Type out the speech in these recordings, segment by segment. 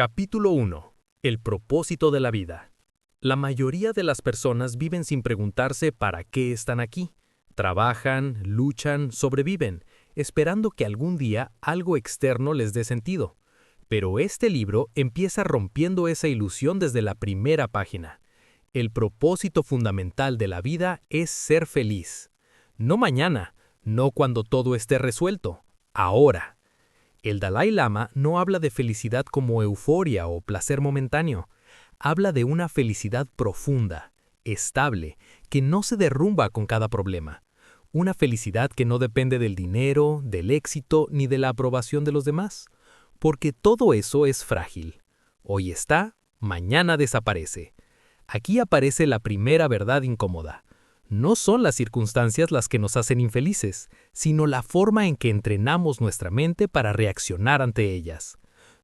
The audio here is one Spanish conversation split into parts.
Capítulo 1. El propósito de la vida. La mayoría de las personas viven sin preguntarse para qué están aquí. Trabajan, luchan, sobreviven, esperando que algún día algo externo les dé sentido. Pero este libro empieza rompiendo esa ilusión desde la primera página. El propósito fundamental de la vida es ser feliz. No mañana, no cuando todo esté resuelto, ahora. El Dalai Lama no habla de felicidad como euforia o placer momentáneo. Habla de una felicidad profunda, estable, que no se derrumba con cada problema. Una felicidad que no depende del dinero, del éxito ni de la aprobación de los demás. Porque todo eso es frágil. Hoy está, mañana desaparece. Aquí aparece la primera verdad incómoda. No son las circunstancias las que nos hacen infelices, sino la forma en que entrenamos nuestra mente para reaccionar ante ellas.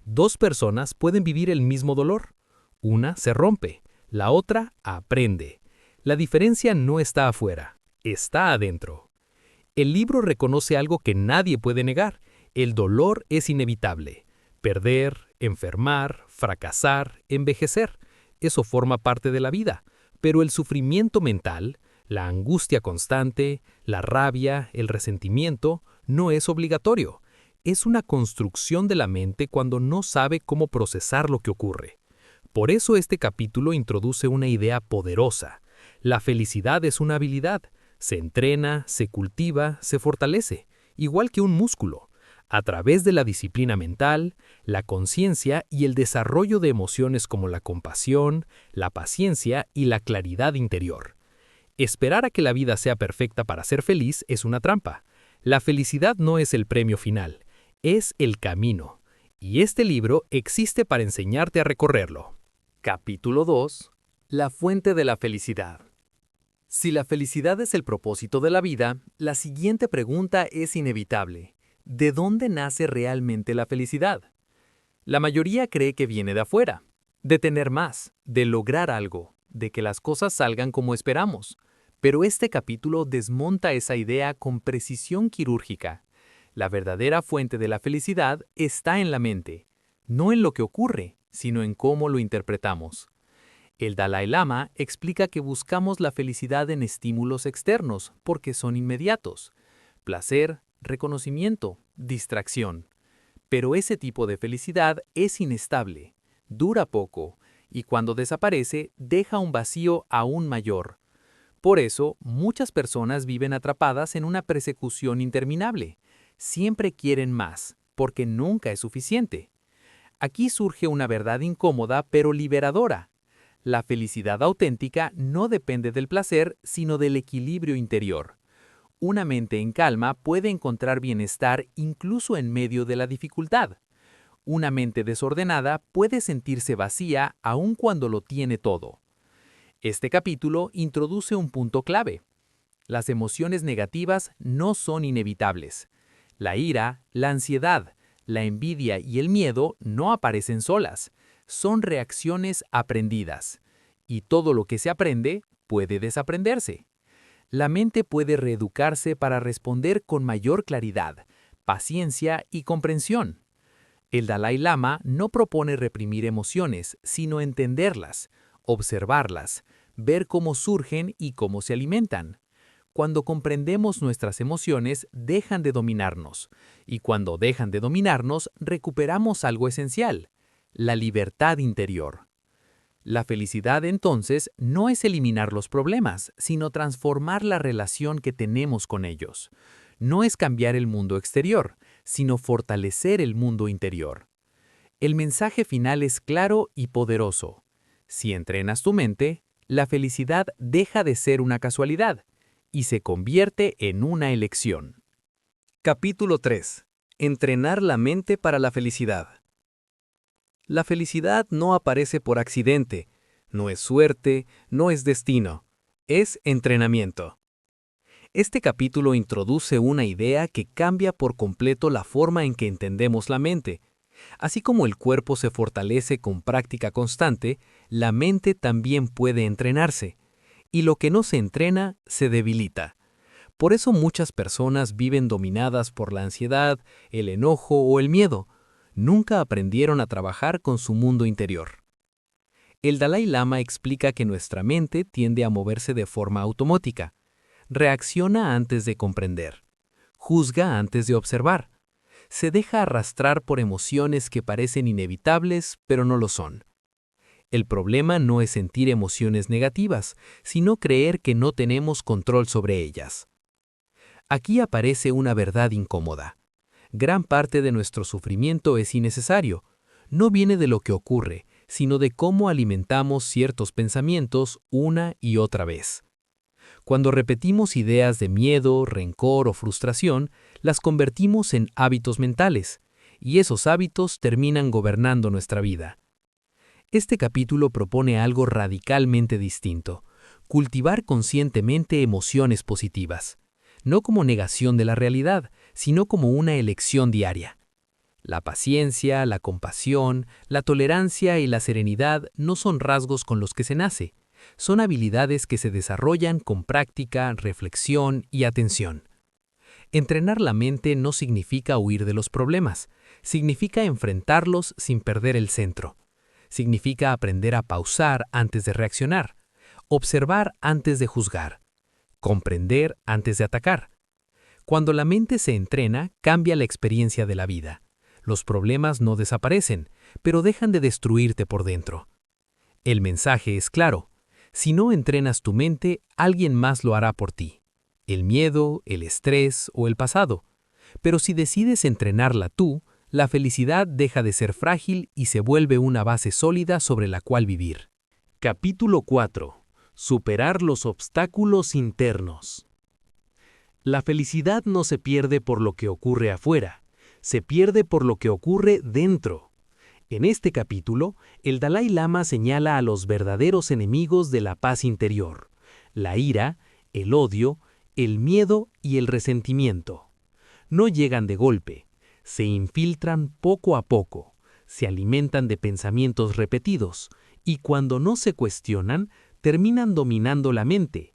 Dos personas pueden vivir el mismo dolor. Una se rompe, la otra aprende. La diferencia no está afuera, está adentro. El libro reconoce algo que nadie puede negar. El dolor es inevitable. Perder, enfermar, fracasar, envejecer. Eso forma parte de la vida. Pero el sufrimiento mental, la angustia constante, la rabia, el resentimiento, no es obligatorio. Es una construcción de la mente cuando no sabe cómo procesar lo que ocurre. Por eso este capítulo introduce una idea poderosa. La felicidad es una habilidad. Se entrena, se cultiva, se fortalece, igual que un músculo, a través de la disciplina mental, la conciencia y el desarrollo de emociones como la compasión, la paciencia y la claridad interior. Esperar a que la vida sea perfecta para ser feliz es una trampa. La felicidad no es el premio final, es el camino. Y este libro existe para enseñarte a recorrerlo. Capítulo 2. La fuente de la felicidad. Si la felicidad es el propósito de la vida, la siguiente pregunta es inevitable. ¿De dónde nace realmente la felicidad? La mayoría cree que viene de afuera, de tener más, de lograr algo, de que las cosas salgan como esperamos. Pero este capítulo desmonta esa idea con precisión quirúrgica. La verdadera fuente de la felicidad está en la mente, no en lo que ocurre, sino en cómo lo interpretamos. El Dalai Lama explica que buscamos la felicidad en estímulos externos porque son inmediatos: placer, reconocimiento, distracción. Pero ese tipo de felicidad es inestable, dura poco, y cuando desaparece deja un vacío aún mayor. Por eso, muchas personas viven atrapadas en una persecución interminable. Siempre quieren más, porque nunca es suficiente. Aquí surge una verdad incómoda pero liberadora. La felicidad auténtica no depende del placer, sino del equilibrio interior. Una mente en calma puede encontrar bienestar incluso en medio de la dificultad. Una mente desordenada puede sentirse vacía aun cuando lo tiene todo. Este capítulo introduce un punto clave. Las emociones negativas no son inevitables. La ira, la ansiedad, la envidia y el miedo no aparecen solas. Son reacciones aprendidas. Y todo lo que se aprende puede desaprenderse. La mente puede reeducarse para responder con mayor claridad, paciencia y comprensión. El Dalai Lama no propone reprimir emociones, sino entenderlas, observarlas, ver cómo surgen y cómo se alimentan. Cuando comprendemos nuestras emociones, dejan de dominarnos, y cuando dejan de dominarnos, recuperamos algo esencial: la libertad interior. La felicidad, entonces, no es eliminar los problemas, sino transformar la relación que tenemos con ellos. No es cambiar el mundo exterior, sino fortalecer el mundo interior. El mensaje final es claro y poderoso. Si entrenas tu mente, la felicidad deja de ser una casualidad y se convierte en una elección. Capítulo 3. Entrenar la mente para la felicidad. La felicidad no aparece por accidente, no es suerte, no es destino, es entrenamiento. Este capítulo introduce una idea que cambia por completo la forma en que entendemos la mente. Así como el cuerpo se fortalece con práctica constante, la mente también puede entrenarse, y lo que no se entrena se debilita. Por eso muchas personas viven dominadas por la ansiedad, el enojo o el miedo. Nunca aprendieron a trabajar con su mundo interior. El Dalai Lama explica que nuestra mente tiende a moverse de forma automática. Reacciona antes de comprender. Juzga antes de observar. Se deja arrastrar por emociones que parecen inevitables, pero no lo son. El problema no es sentir emociones negativas, sino creer que no tenemos control sobre ellas. Aquí aparece una verdad incómoda. Gran parte de nuestro sufrimiento es innecesario. No viene de lo que ocurre, sino de cómo alimentamos ciertos pensamientos una y otra vez. Cuando repetimos ideas de miedo, rencor o frustración, las convertimos en hábitos mentales, y esos hábitos terminan gobernando nuestra vida. Este capítulo propone algo radicalmente distinto: cultivar conscientemente emociones positivas, no como negación de la realidad, sino como una elección diaria. La paciencia, la compasión, la tolerancia y la serenidad no son rasgos con los que se nace, son habilidades que se desarrollan con práctica, reflexión y atención. Entrenar la mente no significa huir de los problemas, significa enfrentarlos sin perder el centro. Significa aprender a pausar antes de reaccionar, observar antes de juzgar, comprender antes de atacar. Cuando la mente se entrena, cambia la experiencia de la vida. Los problemas no desaparecen, pero dejan de destruirte por dentro. El mensaje es claro: si no entrenas tu mente, alguien más lo hará por ti. El miedo, el estrés o el pasado. Pero si decides entrenarla tú, la felicidad deja de ser frágil y se vuelve una base sólida sobre la cual vivir. Capítulo 4. Superar los obstáculos internos. La felicidad no se pierde por lo que ocurre afuera, se pierde por lo que ocurre dentro. En este capítulo, el Dalai Lama señala a los verdaderos enemigos de la paz interior: la ira, el odio, el miedo y el resentimiento. No llegan de golpe, se infiltran poco a poco, se alimentan de pensamientos repetidos, y cuando no se cuestionan, terminan dominando la mente.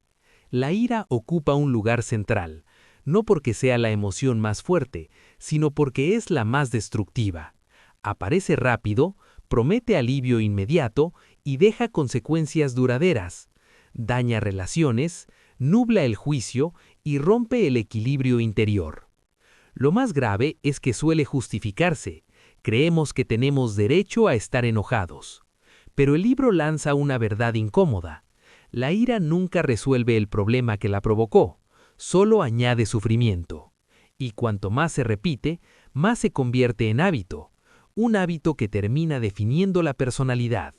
La ira ocupa un lugar central, no porque sea la emoción más fuerte, sino porque es la más destructiva. Aparece rápido, promete alivio inmediato y deja consecuencias duraderas. Daña relaciones, nubla el juicio y rompe el equilibrio interior. Lo más grave es que suele justificarse. Creemos que tenemos derecho a estar enojados. Pero el libro lanza una verdad incómoda. La ira nunca resuelve el problema que la provocó, solo añade sufrimiento. Y cuanto más se repite, más se convierte en hábito, un hábito que termina definiendo la personalidad.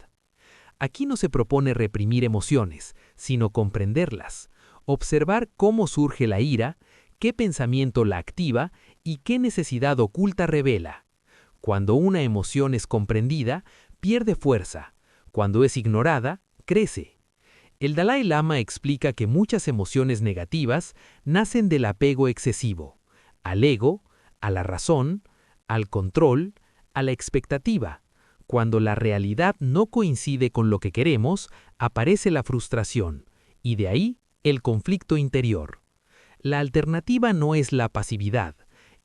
Aquí no se propone reprimir emociones, sino comprenderlas, observar cómo surge la ira, qué pensamiento la activa y qué necesidad oculta revela. Cuando una emoción es comprendida, pierde fuerza. Cuando es ignorada, crece. El Dalai Lama explica que muchas emociones negativas nacen del apego excesivo, al ego, a la razón, al control, a la expectativa. Cuando la realidad no coincide con lo que queremos, aparece la frustración, y de ahí el conflicto interior. La alternativa no es la pasividad,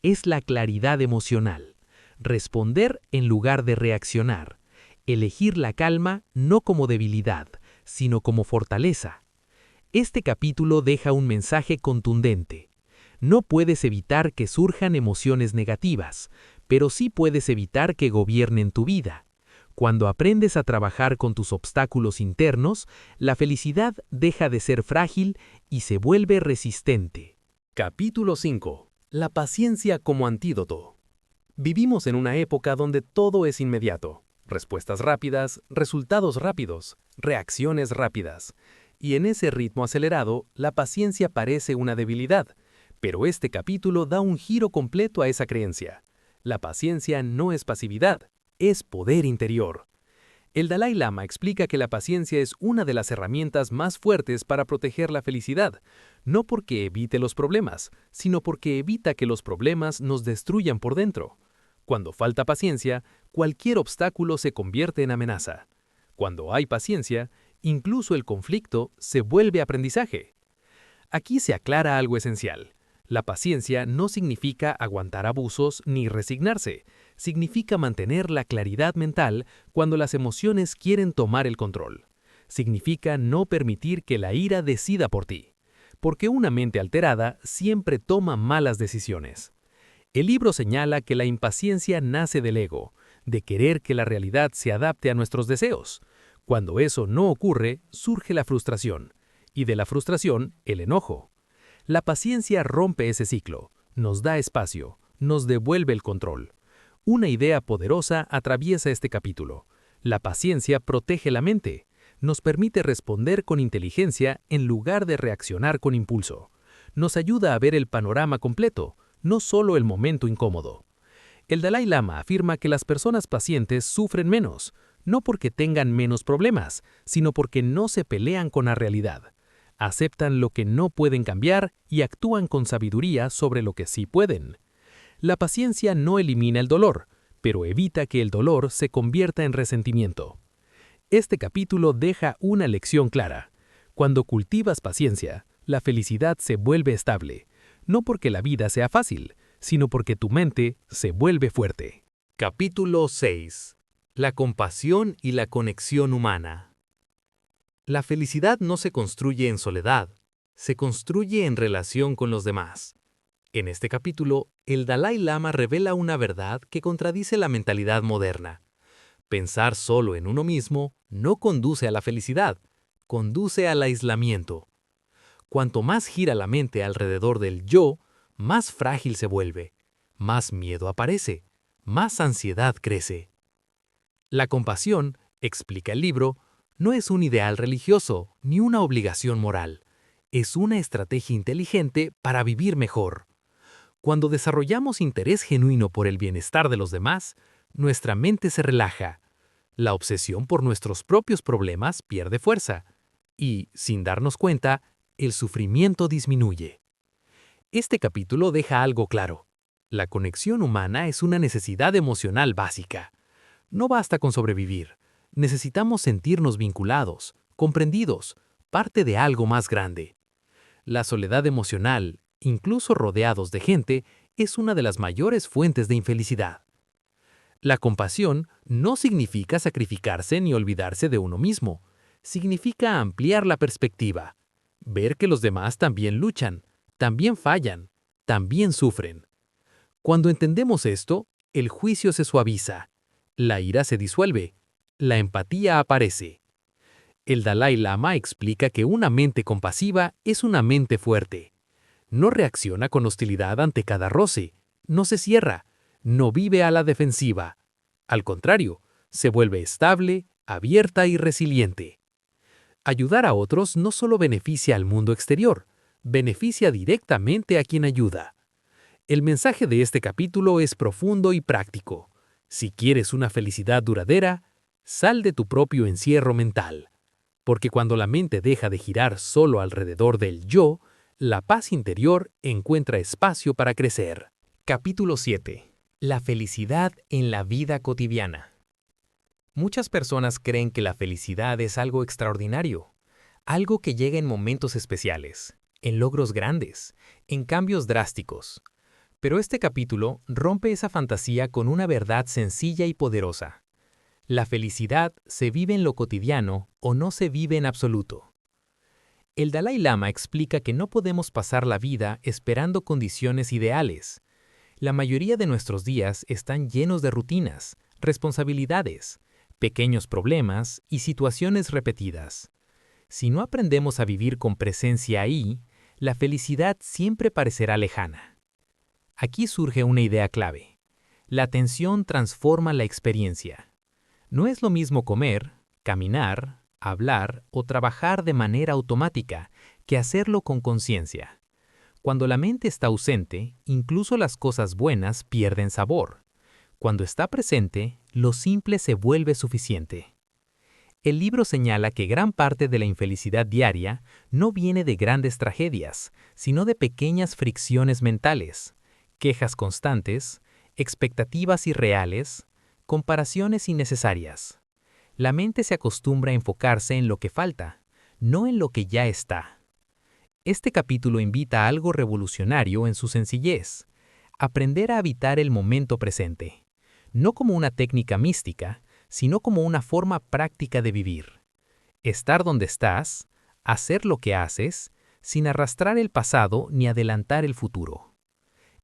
es la claridad emocional. Responder en lugar de reaccionar. Elegir la calma no como debilidad, sino como fortaleza. Este capítulo deja un mensaje contundente. No puedes evitar que surjan emociones negativas, pero sí puedes evitar que gobiernen tu vida. Cuando aprendes a trabajar con tus obstáculos internos, la felicidad deja de ser frágil y se vuelve resistente. Capítulo 5. La paciencia como antídoto. Vivimos en una época donde todo es inmediato. Respuestas rápidas, resultados rápidos, reacciones rápidas. Y en ese ritmo acelerado, la paciencia parece una debilidad. Pero este capítulo da un giro completo a esa creencia. La paciencia no es pasividad, es poder interior. El Dalai Lama explica que la paciencia es una de las herramientas más fuertes para proteger la felicidad, no porque evite los problemas, sino porque evita que los problemas nos destruyan por dentro. Cuando falta paciencia, cualquier obstáculo se convierte en amenaza. Cuando hay paciencia, incluso el conflicto se vuelve aprendizaje. Aquí se aclara algo esencial. La paciencia no significa aguantar abusos ni resignarse, Significa mantener la claridad mental cuando las emociones quieren tomar el control. Significa no permitir que la ira decida por ti, porque una mente alterada siempre toma malas decisiones. El libro señala que la impaciencia nace del ego, de querer que la realidad se adapte a nuestros deseos. Cuando eso no ocurre, surge la frustración, y de la frustración, el enojo. La paciencia rompe ese ciclo, nos da espacio, nos devuelve el control. Una idea poderosa atraviesa este capítulo. La paciencia protege la mente, nos permite responder con inteligencia en lugar de reaccionar con impulso. Nos ayuda a ver el panorama completo, no solo el momento incómodo. El Dalai Lama afirma que las personas pacientes sufren menos, no porque tengan menos problemas, sino porque no se pelean con la realidad. Aceptan lo que no pueden cambiar y actúan con sabiduría sobre lo que sí pueden. La paciencia no elimina el dolor, pero evita que el dolor se convierta en resentimiento. Este capítulo deja una lección clara. Cuando cultivas paciencia, la felicidad se vuelve estable, no porque la vida sea fácil, sino porque tu mente se vuelve fuerte. Capítulo 6. La compasión y la conexión humana. La felicidad no se construye en soledad, se construye en relación con los demás. En este capítulo, el Dalai Lama revela una verdad que contradice la mentalidad moderna. Pensar solo en uno mismo no conduce a la felicidad, conduce al aislamiento. Cuanto más gira la mente alrededor del yo, más frágil se vuelve, más miedo aparece, más ansiedad crece. La compasión, explica el libro, no es un ideal religioso ni una obligación moral. Es una estrategia inteligente para vivir mejor. Cuando desarrollamos interés genuino por el bienestar de los demás, nuestra mente se relaja. La obsesión por nuestros propios problemas pierde fuerza y, sin darnos cuenta, el sufrimiento disminuye. Este capítulo deja algo claro. La conexión humana es una necesidad emocional básica. No basta con sobrevivir. Necesitamos sentirnos vinculados, comprendidos, parte de algo más grande. La soledad emocional, incluso rodeados de gente, es una de las mayores fuentes de infelicidad. La compasión no significa sacrificarse ni olvidarse de uno mismo. Significa ampliar la perspectiva, ver que los demás también luchan, también fallan, también sufren. Cuando entendemos esto, el juicio se suaviza, la ira se disuelve, la empatía aparece. El Dalai Lama explica que una mente compasiva es una mente fuerte. No reacciona con hostilidad ante cada roce, no se cierra, no vive a la defensiva. Al contrario, se vuelve estable, abierta y resiliente. Ayudar a otros no solo beneficia al mundo exterior, beneficia directamente a quien ayuda. El mensaje de este capítulo es profundo y práctico. Si quieres una felicidad duradera, sal de tu propio encierro mental. Porque cuando la mente deja de girar solo alrededor del yo, la paz interior encuentra espacio para crecer. Capítulo 7. La felicidad en la vida cotidiana. Muchas personas creen que la felicidad es algo extraordinario, algo que llega en momentos especiales, en logros grandes, en cambios drásticos. Pero este capítulo rompe esa fantasía con una verdad sencilla y poderosa. La felicidad se vive en lo cotidiano o no se vive en absoluto. El Dalai Lama explica que no podemos pasar la vida esperando condiciones ideales. La mayoría de nuestros días están llenos de rutinas, responsabilidades, pequeños problemas y situaciones repetidas. Si no aprendemos a vivir con presencia ahí, la felicidad siempre parecerá lejana. Aquí surge una idea clave. La atención transforma la experiencia. No es lo mismo comer, caminar, hablar o trabajar de manera automática que hacerlo con conciencia. Cuando la mente está ausente, incluso las cosas buenas pierden sabor. Cuando está presente, lo simple se vuelve suficiente. El libro señala que gran parte de la infelicidad diaria no viene de grandes tragedias, sino de pequeñas fricciones mentales, quejas constantes, expectativas irreales, comparaciones innecesarias. La mente se acostumbra a enfocarse en lo que falta, no en lo que ya está. Este capítulo invita a algo revolucionario en su sencillez: aprender a habitar el momento presente. no como una técnica mística, sino como una forma práctica de vivir. Estar donde estás, hacer lo que haces, sin arrastrar el pasado ni adelantar el futuro.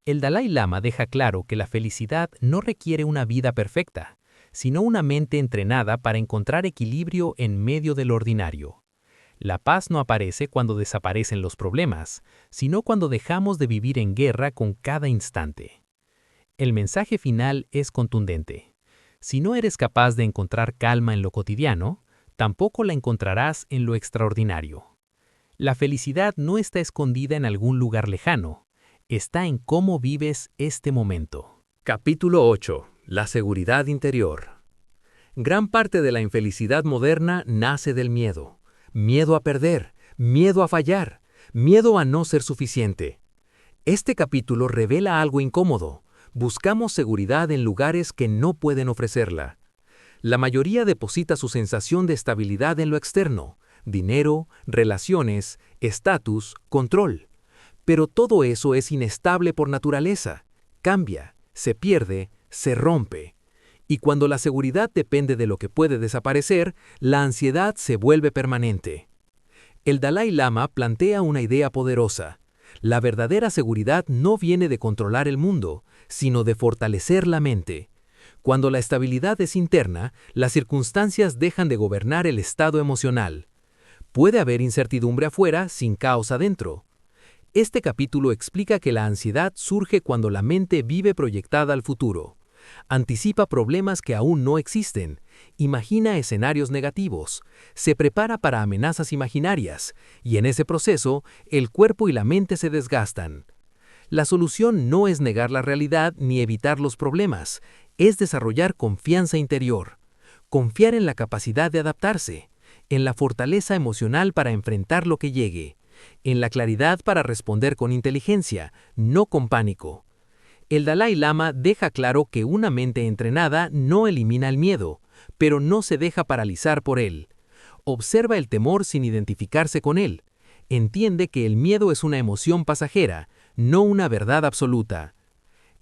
El Dalai Lama deja claro que la felicidad no requiere una vida perfecta, sino una mente entrenada para encontrar equilibrio en medio del ordinario. La paz no aparece cuando desaparecen los problemas, sino cuando dejamos de vivir en guerra con cada instante. El mensaje final es contundente. Si no eres capaz de encontrar calma en lo cotidiano, tampoco la encontrarás en lo extraordinario. La felicidad no está escondida en algún lugar lejano, está en cómo vives este momento. Capítulo 8. La seguridad interior. Gran parte de la infelicidad moderna nace del miedo. Miedo a perder, miedo a fallar, miedo a no ser suficiente. Este capítulo revela algo incómodo. Buscamos seguridad en lugares que no pueden ofrecerla. La mayoría deposita su sensación de estabilidad en lo externo: dinero, relaciones, estatus, control. Pero todo eso es inestable por naturaleza. Cambia, se pierde, se rompe. Y cuando la seguridad depende de lo que puede desaparecer, la ansiedad se vuelve permanente. El Dalai Lama plantea una idea poderosa. La verdadera seguridad no viene de controlar el mundo, sino de fortalecer la mente. Cuando la estabilidad es interna, las circunstancias dejan de gobernar el estado emocional. Puede haber incertidumbre afuera sin caos adentro. Este capítulo explica que la ansiedad surge cuando la mente vive proyectada al futuro. Anticipa problemas que aún no existen, imagina escenarios negativos, se prepara para amenazas imaginarias, y en ese proceso, el cuerpo y la mente se desgastan. La solución no es negar la realidad ni evitar los problemas, es desarrollar confianza interior, confiar en la capacidad de adaptarse, en la fortaleza emocional para enfrentar lo que llegue, en la claridad para responder con inteligencia, no con pánico. El Dalai Lama deja claro que una mente entrenada no elimina el miedo, pero no se deja paralizar por él. Observa el temor sin identificarse con él. Entiende que el miedo es una emoción pasajera, no una verdad absoluta.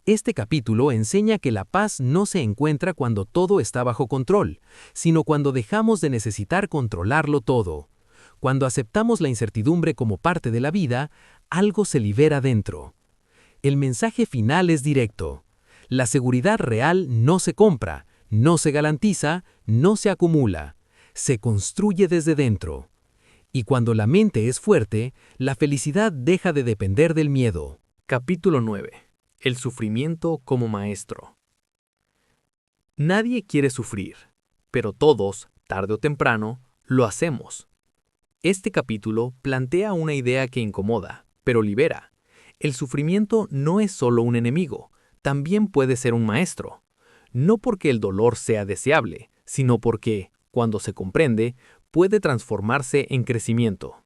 Este capítulo enseña que la paz no se encuentra cuando todo está bajo control, sino cuando dejamos de necesitar controlarlo todo. Cuando aceptamos la incertidumbre como parte de la vida, algo se libera dentro. El mensaje final es directo. La seguridad real no se compra, no se garantiza, no se acumula. Se construye desde dentro. Y cuando la mente es fuerte, la felicidad deja de depender del miedo. Capítulo 9. El sufrimiento como maestro. Nadie quiere sufrir, pero todos, tarde o temprano, lo hacemos. Este capítulo plantea una idea que incomoda, pero libera. El sufrimiento no es solo un enemigo, también puede ser un maestro. No porque el dolor sea deseable, sino porque, cuando se comprende, puede transformarse en crecimiento.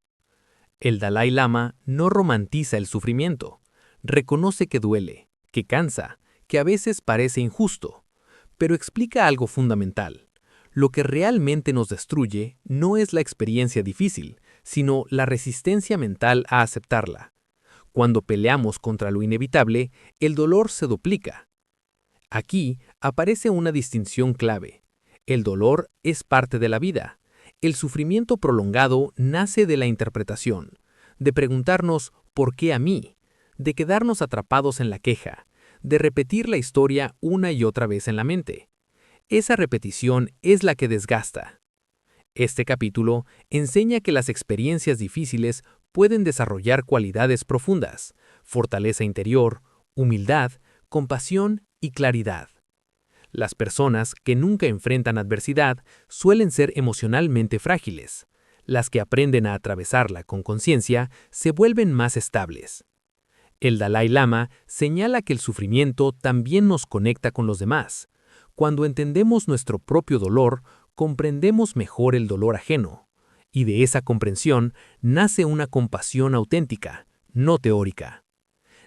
El Dalai Lama no romantiza el sufrimiento. Reconoce que duele, que cansa, que a veces parece injusto, pero explica algo fundamental. Lo que realmente nos destruye no es la experiencia difícil, sino la resistencia mental a aceptarla. Cuando peleamos contra lo inevitable, el dolor se duplica. Aquí aparece una distinción clave. El dolor es parte de la vida. El sufrimiento prolongado nace de la interpretación, de preguntarnos ¿por qué a mí?, de quedarnos atrapados en la queja, de repetir la historia una y otra vez en la mente. Esa repetición es la que desgasta. Este capítulo enseña que las experiencias difíciles pueden desarrollar cualidades profundas: fortaleza interior, humildad, compasión y claridad. Las personas que nunca enfrentan adversidad suelen ser emocionalmente frágiles. Las que aprenden a atravesarla con conciencia se vuelven más estables. El Dalai Lama señala que el sufrimiento también nos conecta con los demás. Cuando entendemos nuestro propio dolor, comprendemos mejor el dolor ajeno. Y de esa comprensión nace una compasión auténtica, no teórica.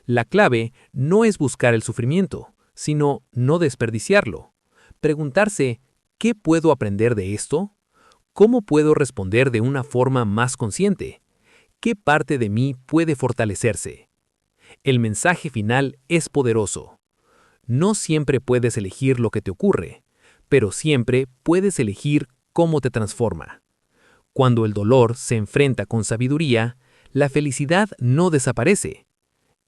La clave no es buscar el sufrimiento, sino no desperdiciarlo. Preguntarse, ¿qué puedo aprender de esto? ¿Cómo puedo responder de una forma más consciente? ¿Qué parte de mí puede fortalecerse? El mensaje final es poderoso. No siempre puedes elegir lo que te ocurre, pero siempre puedes elegir cómo te transforma. Cuando el dolor se enfrenta con sabiduría, la felicidad no desaparece,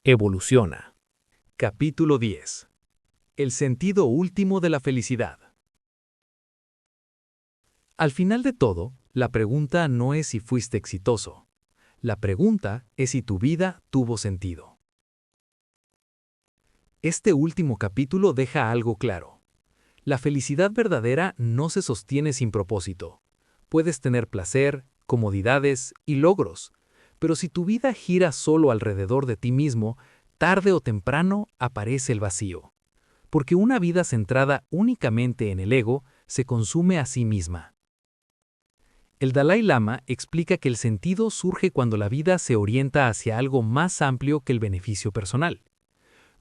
evoluciona. Capítulo 10. El sentido último de la felicidad. Al final de todo, la pregunta no es si fuiste exitoso. La pregunta es si tu vida tuvo sentido. Este último capítulo deja algo claro. La felicidad verdadera no se sostiene sin propósito. Puedes tener placer, comodidades y logros, pero si tu vida gira solo alrededor de ti mismo, tarde o temprano aparece el vacío. Porque una vida centrada únicamente en el ego se consume a sí misma. El Dalai Lama explica que el sentido surge cuando la vida se orienta hacia algo más amplio que el beneficio personal.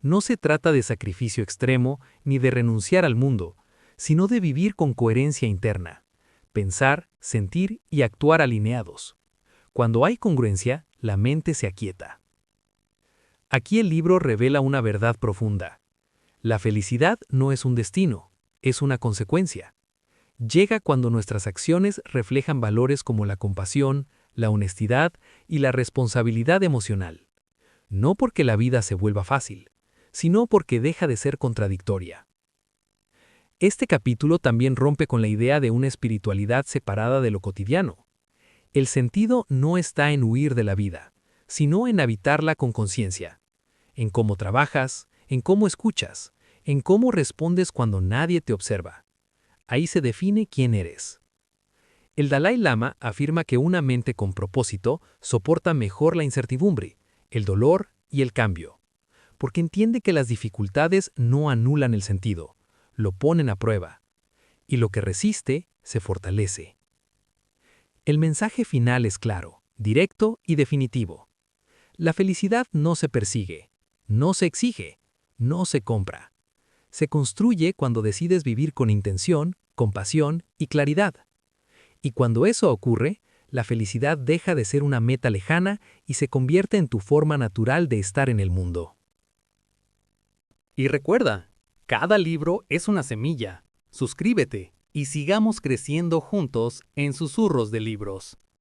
No se trata de sacrificio extremo ni de renunciar al mundo, sino de vivir con coherencia interna, pensar, sentir y actuar alineados. Cuando hay congruencia, la mente se aquieta. Aquí el libro revela una verdad profunda. La felicidad no es un destino, es una consecuencia. Llega cuando nuestras acciones reflejan valores como la compasión, la honestidad y la responsabilidad emocional. No porque la vida se vuelva fácil, sino porque deja de ser contradictoria. Este capítulo también rompe con la idea de una espiritualidad separada de lo cotidiano. El sentido no está en huir de la vida, sino en habitarla con conciencia, en cómo trabajas, en cómo escuchas, en cómo respondes cuando nadie te observa. Ahí se define quién eres. El Dalai Lama afirma que una mente con propósito soporta mejor la incertidumbre, el dolor y el cambio, porque entiende que las dificultades no anulan el sentido, lo ponen a prueba, y lo que resiste se fortalece. El mensaje final es claro, directo y definitivo. La felicidad no se persigue, no se exige, no se compra. Se construye cuando decides vivir con intención, compasión y claridad. Y cuando eso ocurre, la felicidad deja de ser una meta lejana y se convierte en tu forma natural de estar en el mundo. Y recuerda, cada libro es una semilla. Suscríbete y sigamos creciendo juntos en Susurros de Libros.